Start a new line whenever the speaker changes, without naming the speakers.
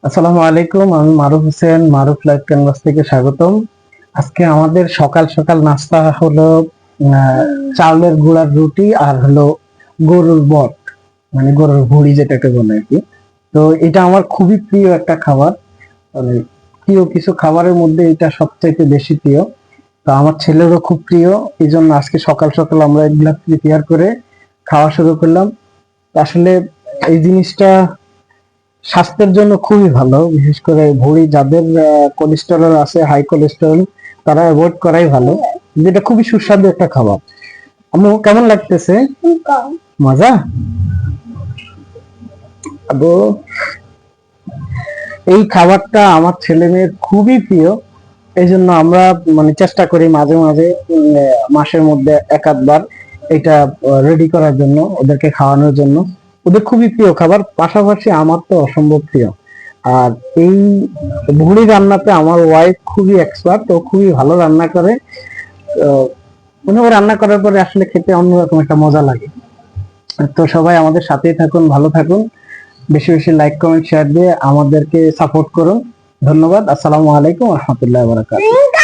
আসসালামু আলাইকুম, আমি মারুফ হোসেন, মারুফ লাইভ ক্যানভাস থেকে স্বাগতম। আজকে আমাদের সকাল সকাল নাস্তা হলো চাউলের গুঁড়ার রুটি আর হলো গরুর বট, মানে গরুর ভুঁড়ি যেটাকে বলে আর কি। তো এটা আমার খুবই প্রিয় একটা খাবার, মানে প্রিয় কিছু খাবারের মধ্যে এটা সবচাইতে বেশি প্রিয়। তো আমার ছেলেরও খুব প্রিয়, এই জন্য আজকে সকাল সকাল আমরা এগুলা প্রিপেয়ার করে খাওয়া শুরু করলাম। তো আসলে এই জিনিসটা স্বাস্থ্যের জন্য খুবই ভালো, বিশেষ করে ভুঁড়ি যাদের কোলেস্টেরল আছে, হাই কোলেস্টেরল, তারা অ্যাভয়েড করাই ভালো। যেটা খুবই সুস্বাদু একটা খাবার। আম্মু কেমন লাগতেছে? মজা? আবু, এই খাবারটা আমার ছেলে মেয়ের খুবই প্রিয়। এই জন্য আমরা মানে চেষ্টা করি মাঝে মাঝে মাসের মধ্যে এক আধবার এটা রেডি করার জন্য, ওদেরকে খাওয়ানোর জন্য। ওদের খুবই প্রিয় খাবার, পাশাপাশি আমার তো অসম্ভব প্রিয়। আর এই ভুঁড়ি রান্নাতে আমার ওয়াইফ খুবই এক্সপার্ট, ও খুবই ভালো রান্না করে। মনে হয় রান্না করার পরে আসলে খেতে অন্যরকম একটা মজা লাগে। তো সবাই আমাদের সাথেই থাকুন, ভালো থাকুন, বেশি বেশি লাইক কমেন্ট শেয়ার দিয়ে আমাদেরকে সাপোর্ট করুন। ধন্যবাদ। আসসালামু আলাইকুম ওয়া রাহমাতুল্লাহি ওয়া বারাকাতুহু।